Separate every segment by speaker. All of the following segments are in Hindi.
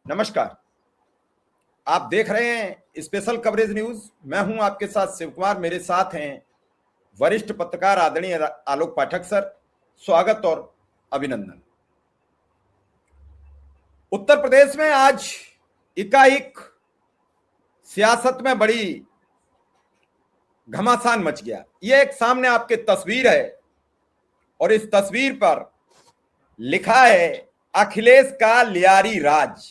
Speaker 1: नमस्कार। आप देख रहे हैं स्पेशल कवरेज न्यूज। मैं हूं आपके साथ शिव कुमार। मेरे साथ हैं वरिष्ठ पत्रकार आदरणीय आलोक पाठक सर। स्वागत और अभिनंदन। उत्तर प्रदेश में आज एकाएक सियासत में बड़ी घमासान मच गया। ये एक सामने आपके तस्वीर है और इस तस्वीर पर लिखा है अखिलेश का लियारी राज।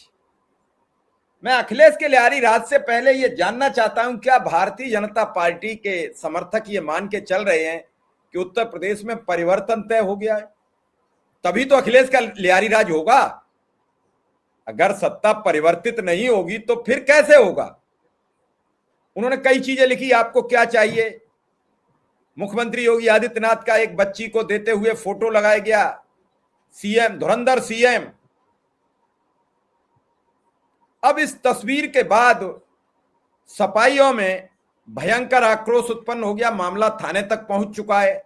Speaker 1: मैं अखिलेश के लियारी राज से पहले यह जानना चाहता हूं, क्या भारतीय जनता पार्टी के समर्थक ये मान के चल रहे हैं कि उत्तर प्रदेश में परिवर्तन तय हो गया है? तभी तो अखिलेश का लियारी राज होगा। अगर सत्ता परिवर्तित नहीं होगी तो फिर कैसे होगा? उन्होंने कई चीजें लिखी। आपको क्या चाहिए? मुख्यमंत्री योगी आदित्यनाथ का एक बच्ची को देते हुए फोटो लगाया गया। सीएम धुरंधर सीएम। अब इस तस्वीर के बाद सपाइयों में भयंकर आक्रोश उत्पन्न हो गया। मामला थाने तक पहुंच चुका है।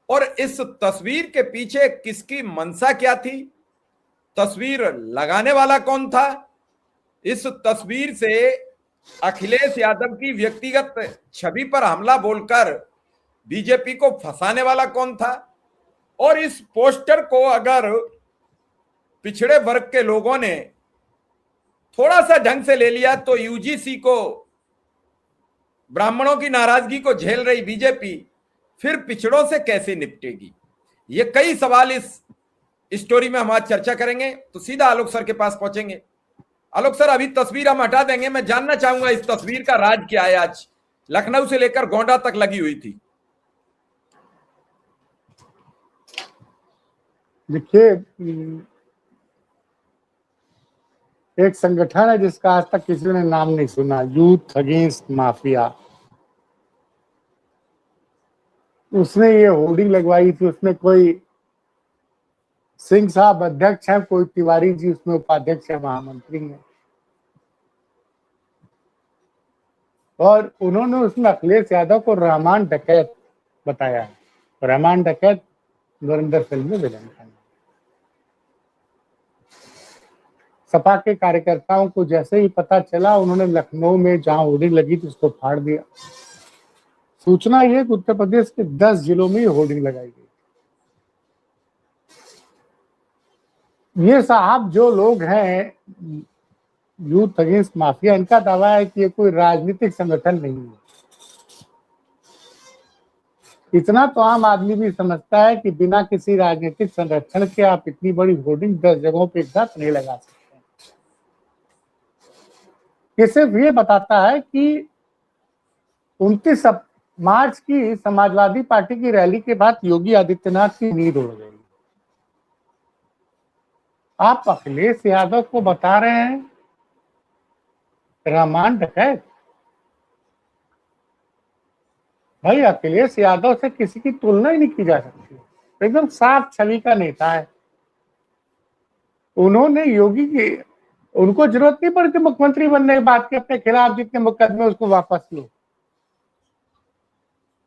Speaker 1: और इस तस्वीर के पीछे किसकी मंशा क्या थी? तस्वीर लगाने वाला कौन था? इस तस्वीर से अखिलेश यादव की व्यक्तिगत छवि पर हमला बोलकर बीजेपी को फंसाने वाला कौन था? और इस पोस्टर को अगर पिछड़े वर्ग के लोगों ने थोड़ा सा ढंग से ले लिया तो यूजीसी को, ब्राह्मणों की नाराजगी को झेल रही बीजेपी फिर पिछड़ों से कैसे निपटेगी? ये कई सवाल इस स्टोरी में हम आज चर्चा करेंगे। तो सीधा आलोक सर के पास पहुंचेंगे। आलोक सर, अभी तस्वीर हम हटा देंगे। मैं जानना चाहूंगा इस तस्वीर का राज क्या है? आज लखनऊ से लेकर गोंडा तक लगी हुई थी।
Speaker 2: देखिए, एक संगठन है जिसका आज तक किसी ने नाम नहीं सुना, यूथ अगेंस्ट माफिया। उसने ये होर्डिंग लगवाई थी। उसमें कोई सिंह साहब अध्यक्ष है, कोई तिवारी जी उसमें उपाध्यक्ष है, महामंत्री है। और उन्होंने उसमें अखिलेश यादव को रहमान डकैत बताया है। रहमान डकैत धुरंधर फिल्म में विलन था। सपा के कार्यकर्ताओं को जैसे ही पता चला, उन्होंने लखनऊ में जहां होर्डिंग लगी थी उसको फाड़ दिया। सूचना ये कि उत्तर प्रदेश के 10 जिलों में होर्डिंग लगाई गई। ये साहब जो लोग हैं यूथ अगेंस्ट माफिया, इनका दावा है कि ये कोई राजनीतिक संगठन नहीं है। इतना तो आम आदमी भी समझता है कि बिना किसी राजनीतिक संरक्षण के आप इतनी बड़ी होर्डिंग 10 जगहों पे एक साथ नहीं लगा सकते। ये सिर्फ ये बताता है कि 29 मार्च की समाजवादी पार्टी की रैली के बाद योगी आदित्यनाथ की नींद उड़ गई। आप अखिलेश यादव को बता रहे हैं रहमान डकैत। भाई, अखिलेश यादव से किसी की तुलना ही नहीं की जा सकती। एकदम साफ छवि का नेता है। उन्होंने योगी की, उनको जरूरत नहीं पड़ती मुख्यमंत्री बनने के बाद के अपने खिलाफ जितने मुकदमे उसको वापस लो।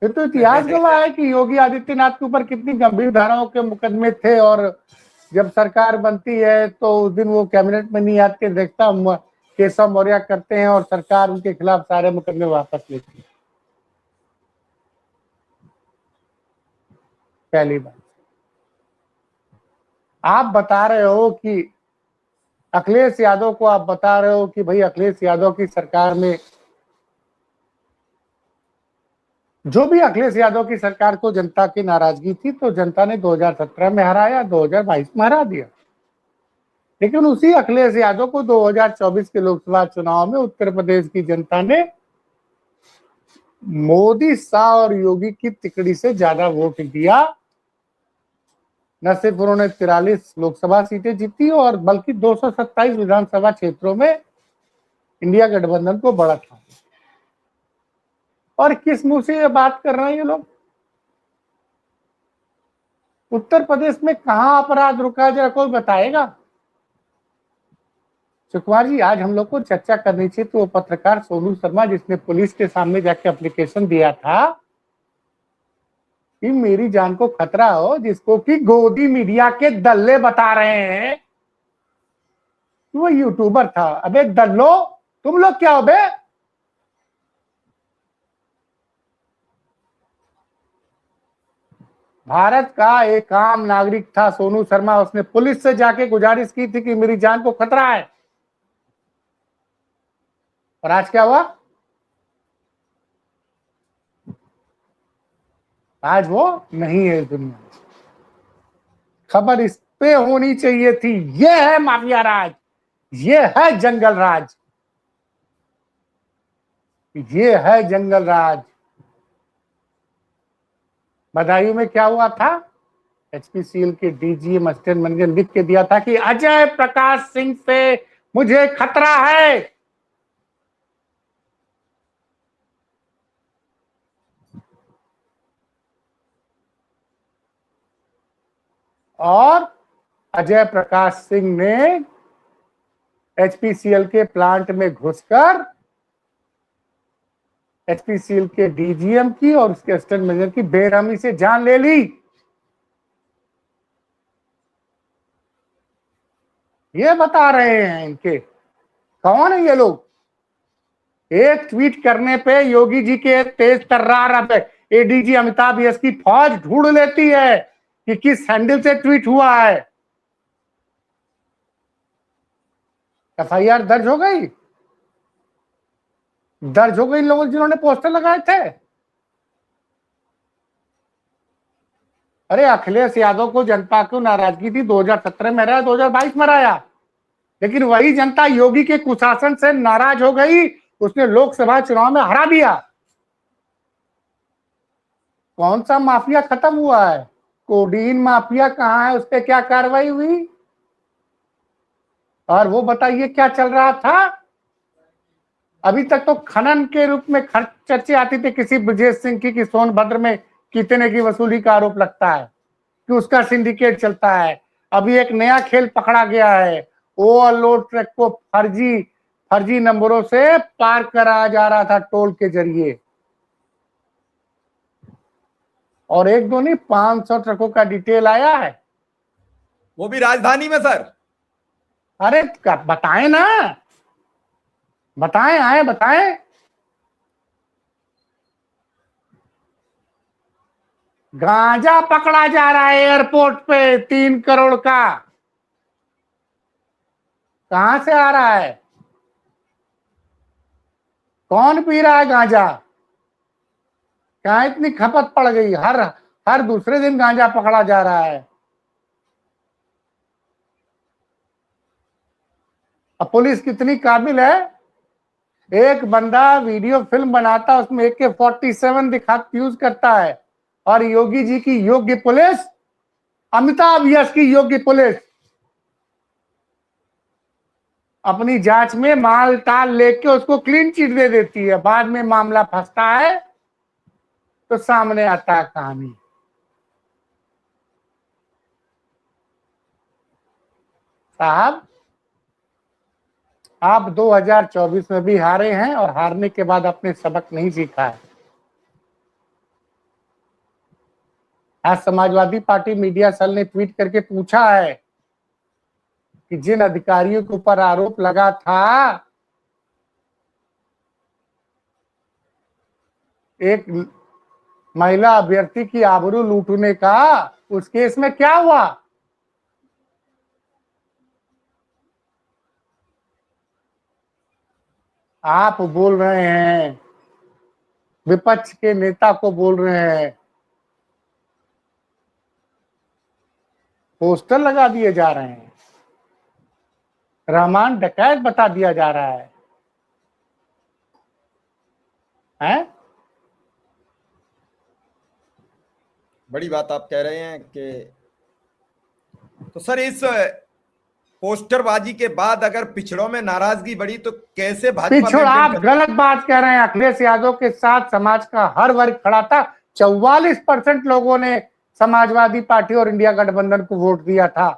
Speaker 2: फिर तो इतिहास गवाह है कि योगी आदित्यनाथ के ऊपर कितनी गंभीर धाराओं के मुकदमे थे। और जब सरकार बनती है तो उस दिन वो कैबिनेट में नहीं आते, देखता केशव मौर्य करते हैं और सरकार उनके खिलाफ सारे मुकदमे वापस लेती है। पहली बात, आप बता रहे हो कि अखिलेश यादव को, आप बता रहे हो कि भाई अखिलेश यादव की सरकार में, जो भी अखिलेश यादव की सरकार को जनता की नाराजगी थी तो जनता ने 2017 में हराया, 2022 में हरा दिया। लेकिन उसी अखिलेश यादव को 2024 के लोकसभा चुनाव में उत्तर प्रदेश की जनता ने मोदी, शाह और योगी की तिकड़ी से ज्यादा वोट दिया। न सिर्फ उन्होंने 43 लोकसभा सीटें जीती और बल्कि 227 विधानसभा क्षेत्रों में इंडिया गठबंधन को बढ़त था। और किस मुंह से ये बात कर रहे हैं ये लोग? उत्तर प्रदेश में कहां अपराध रुका, जरा कोई बताएगा? सुकुमार जी, आज हम लोग को चर्चा करनी चाहिए तो वो पत्रकार सोनू शर्मा, जिसने पुलिस के सामने जाके एप्लीकेशन दिया था कि मेरी जान को खतरा हो, जिसको कि गोदी मीडिया के दल्ले बता रहे हैं वो यूट्यूबर था। अबे दल्लो, तुम लोग क्या हो बे? भारत का एक आम नागरिक था सोनू शर्मा, उसने पुलिस से जाके गुजारिश की थी कि मेरी जान को खतरा है, और आज क्या हुआ? आज वो नहीं है इस दुनिया में। खबर इस पे होनी चाहिए थी। ये है माफिया राज, ये है जंगल राज, ये है जंगल राज। बदायूं में क्या हुआ था? एचपीसीएल के डीजीएम असिस्टेंट मैनेजर लिख के दिया था कि अजय प्रकाश सिंह से मुझे खतरा है। और अजय प्रकाश सिंह ने एचपीसीएल के प्लांट में घुसकर एचपीसीएल के डीजीएम की और उसके असिस्टेंट मैनेजर की बेरहमी से जान ले ली। ये बता रहे हैं इनके, कौन है ये लोग? एक ट्वीट करने पे योगी जी के तेज तर्रार एडीजी अमिताभ यश की फौज ढूंढ लेती है कि किस हैंडल से ट्वीट हुआ है। एफआईआर दर्ज हो गई, दर्ज हो गई इन लोगों जिन्होंने पोस्टर लगाए थे। अरे अखिलेश यादव को जनता को नाराजगी थी, 2017 में हराया, 2022 में हराया, लेकिन वही जनता योगी के कुशासन से नाराज हो गई, उसने लोकसभा चुनाव में हरा दिया। कौन सा माफिया खत्म हुआ है? कोडीन माफिया कहां है? उस पर क्या कार्रवाई हुई? और वो बताइए क्या चल रहा था? अभी तक तो खनन के रूप में खर्च चर्चे आती थी किसी ब्रजेश सिंह की कि सोनभद्र में कितने की वसूली का आरोप लगता है कि उसका सिंडिकेट चलता है। अभी एक नया खेल पकड़ा गया है, ओवरलोड ट्रक को फर्जी नंबरों से पार कराया जा रहा था टोल के जरिए, और एक दो नहीं 500 ट्रकों का डिटेल आया है,
Speaker 1: वो भी राजधानी में सर।
Speaker 2: अरे बताएं ना, बताएं, आए बताएं। गांजा पकड़ा जा रहा है एयरपोर्ट पे 3 करोड़ का। कहां से आ रहा है? कौन पी रहा है गांजा? कहां इतनी खपत पड़ गई? हर दूसरे दिन गांजा पकड़ा जा रहा है। अब पुलिस कितनी काबिल है? एक बंदा वीडियो फिल्म बनाता, उसमें AK-47 दिखा यूज करता है, और योगी जी की योग्य पुलिस, अमिताभ यश की योग्य पुलिस अपनी जांच में माल टाल लेके उसको क्लीन चिट दे देती है। बाद में मामला फंसता है तो सामने आता है कहानी। साहब, आप 2024 में भी हारे हैं, और हारने के बाद आपने सबक नहीं सीखा है। आज समाजवादी पार्टी मीडिया सेल ने ट्वीट करके पूछा है कि जिन अधिकारियों के ऊपर आरोप लगा था, एक महिला अभ्यर्थी की आबरू लूटने का, उस केस में क्या हुआ? आप बोल रहे हैं, विपक्ष के नेता को बोल रहे हैं, पोस्टर लगा दिए जा रहे हैं, रहमान डकैत बता दिया जा रहा है, हैं?
Speaker 1: बड़ी बात आप कह रहे हैं कि तो सर इस पोस्टरबाजी के बाद अगर पिछड़ों में नाराजगी बढ़ी तो कैसे भाजपा
Speaker 2: पिछड़, आप गलत बात कह रहे हैं। अखिलेश यादव के साथ समाज का हर वर्ग खड़ा था। 44% लोगों ने समाजवादी पार्टी और इंडिया गठबंधन को वोट दिया था।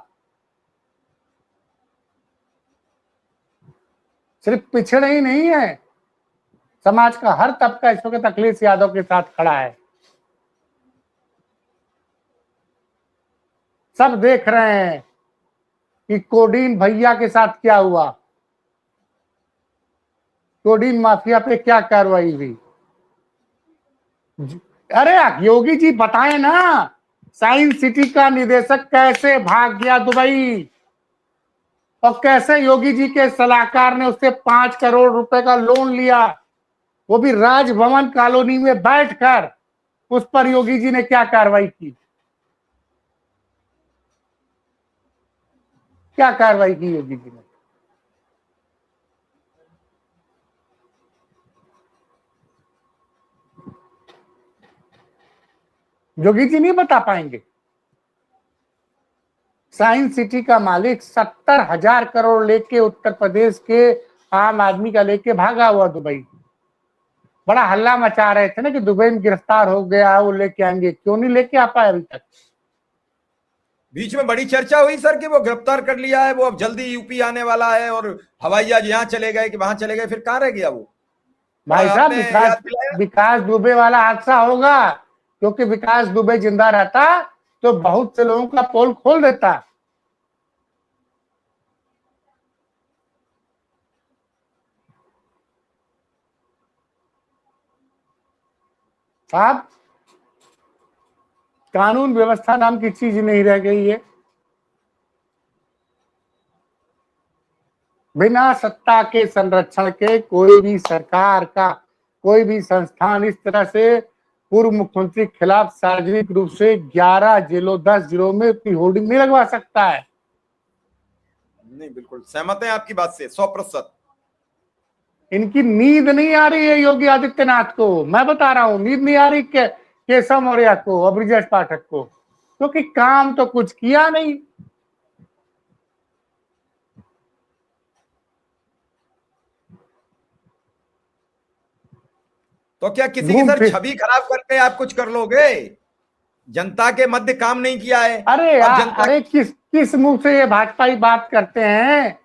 Speaker 2: सिर्फ पिछड़े ही नहीं है, समाज का हर तबका इस वक्त अखिलेश यादव के साथ खड़ा है। सब देख रहे हैं कि कोडीन भैया के साथ क्या हुआ, कोडीन माफिया पे क्या कार्रवाई हुई। अरे योगी जी बताएं ना, साइंस सिटी का निदेशक कैसे भाग गया दुबई, और कैसे योगी जी के सलाहकार ने उससे 5 करोड़ रुपए का लोन लिया, वो भी राजभवन कॉलोनी में बैठकर। उस पर योगी जी ने क्या कार्रवाई की, क्या कार्रवाई की योगी जी ने। योगी जी नहीं बता पाएंगे। साइंस सिटी का मालिक 70,000 करोड़ लेके उत्तर प्रदेश के आम आदमी का लेके भागा हुआ दुबई। बड़ा हल्ला मचा रहे थे ना कि दुबई में गिरफ्तार हो गया, वो लेके आएंगे, क्यों नहीं लेके आ पाए अभी तक।
Speaker 1: बीच में बड़ी चर्चा हुई सर कि वो गिरफ्तार कर लिया है, वो अब जल्दी यूपी आने वाला है और हवाई जहाज यहाँ चले गए कि वहां चले गए, फिर कहाँ रह गया वो।
Speaker 2: भाई साहब विकास दुबे वाला हादसा होगा, क्योंकि विकास दुबे जिंदा रहता तो बहुत से लोगों का पोल खोल देता। साहब कानून व्यवस्था नाम की चीज नहीं रह गई है। बिना सत्ता के संरक्षण के कोई भी सरकार का कोई भी संस्थान इस तरह से पूर्व मुख्यमंत्री के खिलाफ सार्वजनिक रूप से 11 जिलों 10 जिलों में अपनी होर्डिंग नहीं लगवा सकता है।
Speaker 1: नहीं, बिल्कुल सहमत है आपकी बात से 100%।
Speaker 2: इनकी नींद नहीं आ रही है योगी आदित्यनाथ को, मैं बता रहा हूं, नींद नहीं आ रही केशव मौर्य को और ब्रिजेश पाठक को, क्योंकि काम तो कुछ किया नहीं।
Speaker 1: तो क्या किसी की सर छवि खराब करके आप कुछ कर लोगे? जनता के मध्य काम नहीं किया है।
Speaker 2: अरे किस मुंह से ये भाजपाई बात करते हैं।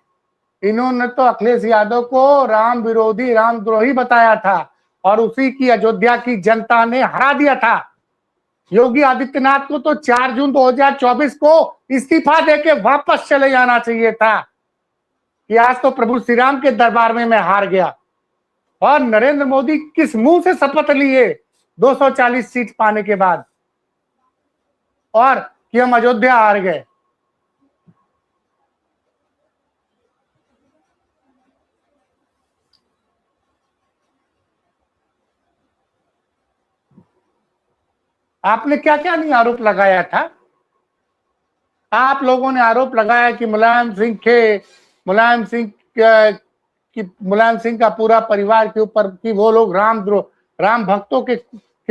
Speaker 2: इन्होंने तो अखिलेश यादव को राम विरोधी रामद्रोही बताया था और उसी की अयोध्या की जनता ने हरा दिया था। योगी आदित्यनाथ को तो 4 जून 2024 को इस्तीफा देके वापस चले जाना चाहिए था कि आज तो प्रभु श्री राम के दरबार में मैं हार गया। और नरेंद्र मोदी किस मुंह से शपथ लिए 240 सीट पाने के बाद, और कि हम अयोध्या हार गए। आपने क्या क्या नहीं आरोप लगाया था। आप लोगों ने आरोप लगाया कि मुलायम सिंह का पूरा परिवार के ऊपर कि वो लोग राम भक्तों के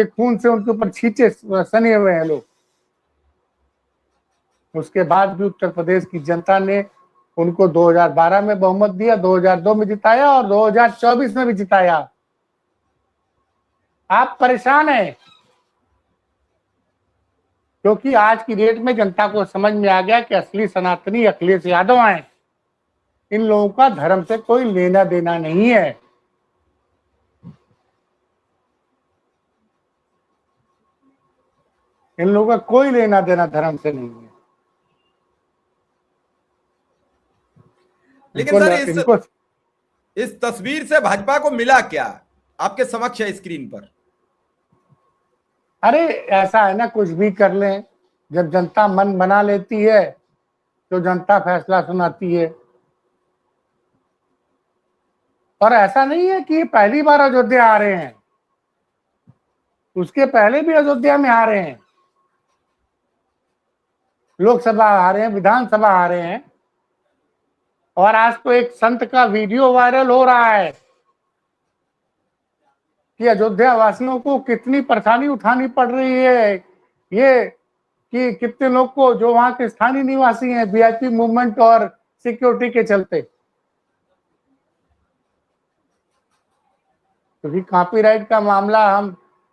Speaker 2: खून से उनके ऊपर छींचे सने हुए हैं लोग। उसके बाद भी उत्तर प्रदेश की जनता ने उनको 2012 में बहुमत दिया, 2002 में जिताया और 2024 में भी जिताया। आप परेशान हैं क्योंकि आज की डेट में जनता को समझ में आ गया कि असली सनातनी अखिलेश यादव हैं। इन लोगों का धर्म से कोई लेना देना नहीं है। इन लोगों का कोई लेना देना धर्म से नहीं है।
Speaker 1: लेकिन सर इस तस्वीर से भाजपा को मिला क्या? आपके समक्ष है स्क्रीन पर।
Speaker 2: अरे ऐसा है ना, कुछ भी कर लें, जब जनता मन बना लेती है तो जनता फैसला सुनाती है। और ऐसा नहीं है कि ये पहली बार अयोध्या आ रहे हैं, उसके पहले भी अयोध्या में आ रहे हैं, लोकसभा आ रहे हैं, विधानसभा आ रहे हैं। और आज तो एक संत का वीडियो वायरल हो रहा है कि अयोध्या वासियों को कितनी परेशानी उठानी पड़ रही है, ये कि कितने लोग को जो वहां के स्थानीय निवासी हैं वीआईपी मूवमेंट और सिक्योरिटी के चलते, क्योंकि कॉपीराइट का मामला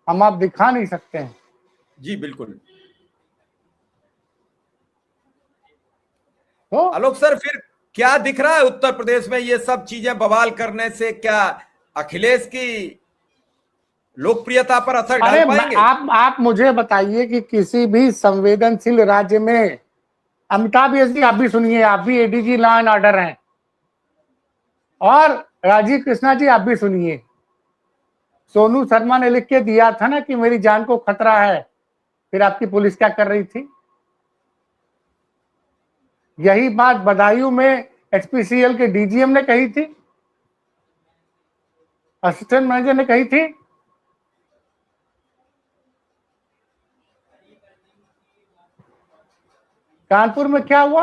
Speaker 2: हम आप दिखा नहीं सकते हैं।
Speaker 1: जी बिल्कुल।
Speaker 2: तो
Speaker 1: आलोक सर फिर क्या दिख रहा है उत्तर प्रदेश में ये सब चीजें बवाल करने से? क्या अखिलेश की लोकप्रियता पर असर डाल पाएंगे?
Speaker 2: आप मुझे बताइए कि किसी भी संवेदनशील राज्य में अमिताभ जी आप भी सुनिए, आप भी एडीजी लॉ एंड ऑर्डर हैं, और राजीव कृष्णा जी आप भी सुनिए। सोनू शर्मा ने लिख के दिया था ना कि मेरी जान को खतरा है, फिर आपकी पुलिस क्या कर रही थी? यही बात बदायूं में एचपीसीएल के डीजीएम ने कही थी, असिस्टेंट मैनेजर ने कही थी। कानपुर में क्या हुआ?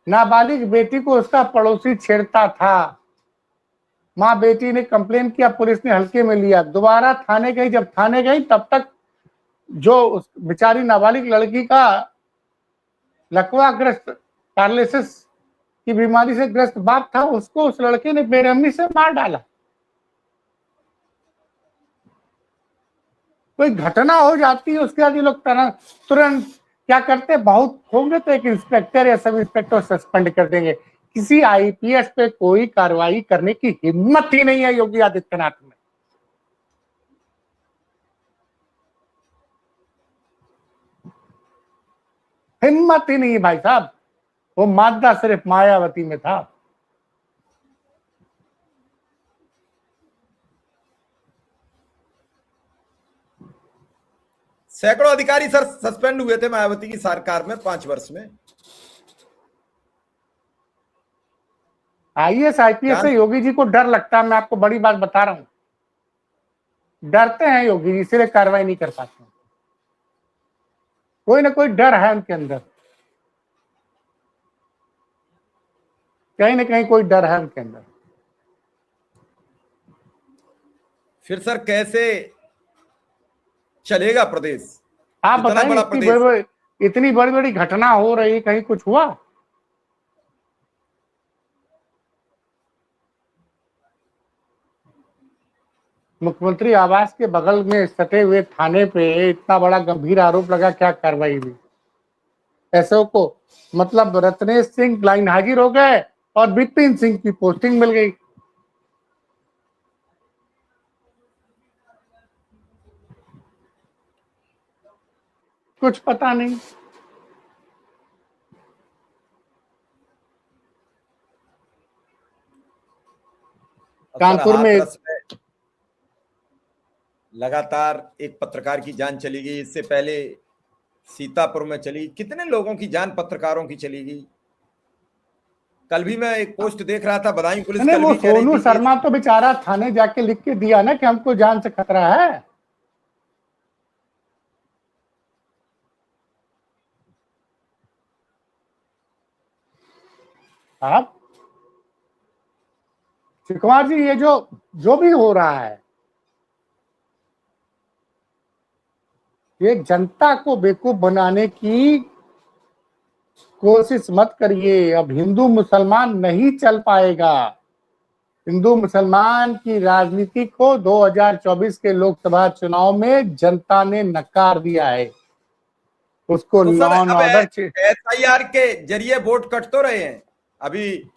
Speaker 2: नाबालिग बेटी को उसका पड़ोसी छेड़ता था, मां बेटी ने कंप्लेन किया, पुलिस ने हल्के में लिया, दोबारा थाने गई, जब थाने गई तब तक जो उस बेचारी नाबालिग लड़की का लकवाग्रस्त पैरालिसिस की बीमारी से ग्रस्त बाप था, उसको उस लड़के ने बेरहमी से मार डाला। कोई घटना हो जाती है, उसके बाद ये लोग तुरंत क्या करते, बहुत होंगे तो एक इंस्पेक्टर या सब इंस्पेक्टर सस्पेंड कर देंगे। किसी आईपीएस पे कोई कार्रवाई करने की हिम्मत ही नहीं है योगी आदित्यनाथ में। हिम्मत ही नहीं है भाई साहब, वो मादा सिर्फ मायावती में था।
Speaker 1: सैकड़ों अधिकारी सर सस्पेंड हुए थे मायावती की सरकार में 5 वर्ष में।
Speaker 2: आईएएस आईपीएस से योगी जी को डर लगता है, मैं आपको बड़ी बात बता रहा हूं, डरते हैं योगी जी, इसलिए कार्रवाई नहीं कर पाते। कोई ना कोई डर है उनके अंदर, कहीं ना कहीं कोई डर है उनके अंदर।
Speaker 1: फिर सर कैसे चलेगा प्रदेश?
Speaker 2: आप
Speaker 1: इतना
Speaker 2: बताइए,
Speaker 1: बड़ा प्रदेश,
Speaker 2: इतनी बड़ी बड़ी घटना हो रही, कहीं कुछ हुआ? मुख्यमंत्री आवास के बगल में सटे हुए थाने पे इतना बड़ा गंभीर आरोप लगा, क्या कार्रवाई हुई? एसओ को मतलब रत्नेश सिंह लाइन हाजिर हो गए और बिपिन सिंह की पोस्टिंग मिल गई। कुछ पता नहीं। कानपुर में
Speaker 1: लगातार एक पत्रकार की जान चली गई, इससे पहले सीतापुर में चली, कितने लोगों की जान पत्रकारों की चली गई। कल भी मैं एक पोस्ट देख रहा था, बदायूं पुलिस कल
Speaker 2: वो
Speaker 1: भी कह रही
Speaker 2: सोनू
Speaker 1: थी
Speaker 2: शर्मा तो बेचारा थाने जाके लिख के दिया ना कि हमको जान से खतरा है। आप शिवकुमार जी, ये जो भी हो रहा है, ये जनता को बेवकूफ बनाने की कोशिश मत करिए। अब हिंदू मुसलमान नहीं चल पाएगा। हिंदू मुसलमान की राजनीति को 2024 के लोकसभा चुनाव में जनता ने नकार दिया है। उसको
Speaker 1: तो
Speaker 2: लॉ एंड ऑर्डर
Speaker 1: एसआईआर के जरिए वोट कट तो रहे हैं, अभी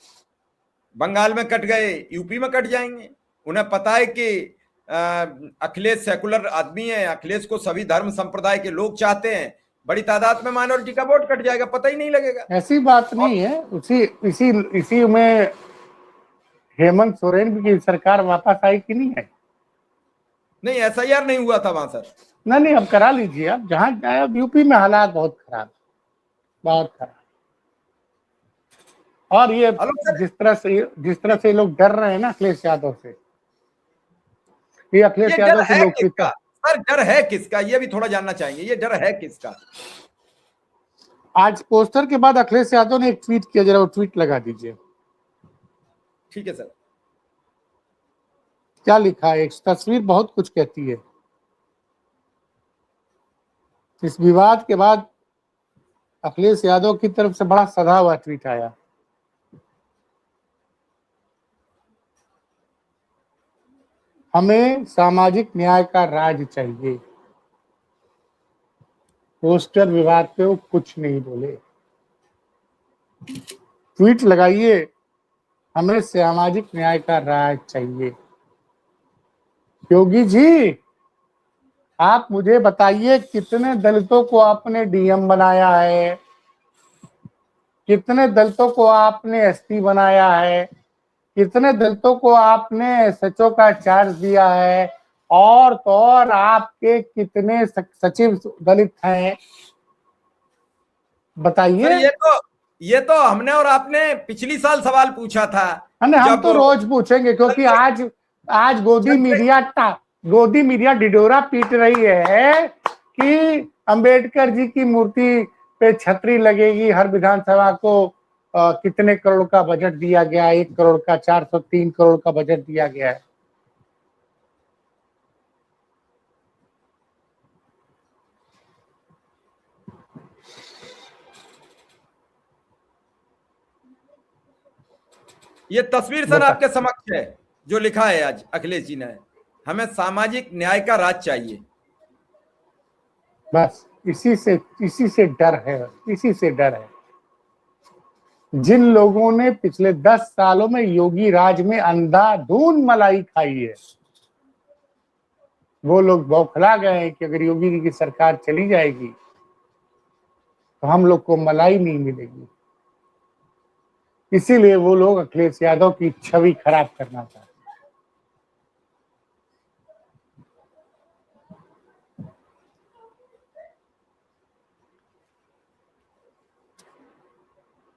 Speaker 1: बंगाल में कट गए, यूपी में कट जाएंगे। उन्हें पता है कि अखिलेश सेकुलर आदमी है, अखिलेश को सभी धर्म संप्रदाय के लोग चाहते हैं, बड़ी तादाद में माइनॉरिटी का वोट कट जाएगा, पता ही नहीं लगेगा।
Speaker 2: ऐसी बात नहीं है। इसी में हेमंत सोरेन की सरकार वापस आई कि नहीं है?
Speaker 1: नहीं, एसआईआर नहीं हुआ था वहां सर।
Speaker 2: नहीं, अब करा लीजिए। अब जहां जाए, अब यूपी में हालात बहुत खराब, बहुत खराब। और ये जिस तरह से लोग डर रहे हैं ना अखिलेश यादव से, ये अखिलेश यादव की लोकप्रियता।
Speaker 1: सर डर है किसका, ये भी थोड़ा जानना चाहेंगे, ये डर है किसका?
Speaker 2: आज पोस्टर के बाद अखिलेश यादव ने एक ट्वीट किया, जरा वो ट्वीट लगा दीजिए।
Speaker 1: ठीक है सर।
Speaker 2: क्या लिखा है? एक तस्वीर बहुत कुछ कहती है। इस विवाद के बाद अखिलेश यादव की तरफ से बड़ा सधा हुआ ट्वीट आया। हमें सामाजिक न्याय का राज चाहिए। पोस्टर विवाद पे वो कुछ नहीं बोले। ट्वीट लगाइए, हमें सामाजिक न्याय का राज चाहिए। योगी जी, आप मुझे बताइए कितने दलितों को आपने डीएम बनाया है? कितने दलितों को आपने एसपी बनाया है, कितने दलितों को आपने एसएचओ का चार्ज दिया है, और तो और आपके कितने सचिव दलित हैं,
Speaker 1: सर
Speaker 2: बताइए।
Speaker 1: ये तो हमने और आपने पिछली साल सवाल पूछा था।
Speaker 2: हम
Speaker 1: जब
Speaker 2: तो रोज पूछेंगे, क्योंकि आज आज गोदी मीडिया डिडोरा पीट रही है कि अंबेडकर जी की मूर्ति पे छतरी लगेगी, हर विधानसभा को कितने करोड़ का बजट दिया गया, 1 करोड़ का, 403 करोड़ का बजट दिया गया है।
Speaker 1: ये तस्वीर सर आपके समक्ष है जो लिखा है आज अखिलेश जी ने, हमें सामाजिक न्याय का राज चाहिए।
Speaker 2: बस इसी से डर है, इसी से डर है। जिन लोगों ने पिछले 10 सालों में योगी राज में अंधाधुंध मलाई खाई है, वो लोग बौखला गए हैं कि अगर योगी जी की सरकार चली जाएगी तो हम लोग को मलाई नहीं मिलेगी। इसीलिए वो लोग अखिलेश यादव की छवि खराब करना चाहते हैं।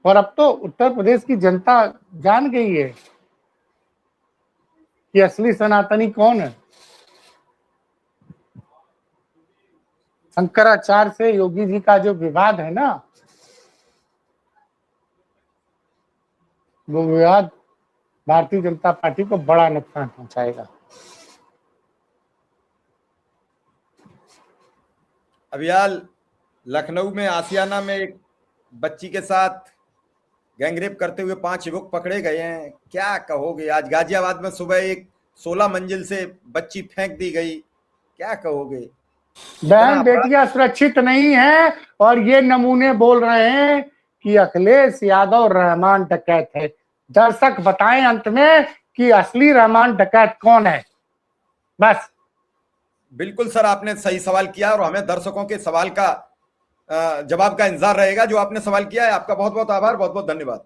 Speaker 2: और अब तो उत्तर प्रदेश की जनता जान गई है कि असली सनातनी कौन है। शंकराचार्य से योगी जी का जो विवाद है ना, वो विवाद भारतीय जनता पार्टी को बड़ा नुकसान पहुंचाएगा।
Speaker 1: अभियाल लखनऊ में आसियाना में एक बच्ची के साथ गैंगरेप करते हुए 5 युवक पकड़े गए हैं, क्या कहोगे? आज गाजियाबाद में सुबह एक 16 मंजिल से बच्ची फेंक दी गई, क्या कहोगे?
Speaker 2: बहन बेटियां सुरक्षित नहीं है, और ये नमूने बोल रहे हैं कि अखिलेश यादव रहमान डकैत है। दर्शक बताएं अंत में कि असली रहमान डकैत कौन है। बस
Speaker 1: बिल्कुल सर, आपने सही सवाल किया और हमें दर्शकों के सवाल का जवाब का इंतजार रहेगा जो आपने सवाल किया है। आपका बहुत बहुत आभार, बहुत बहुत धन्यवाद।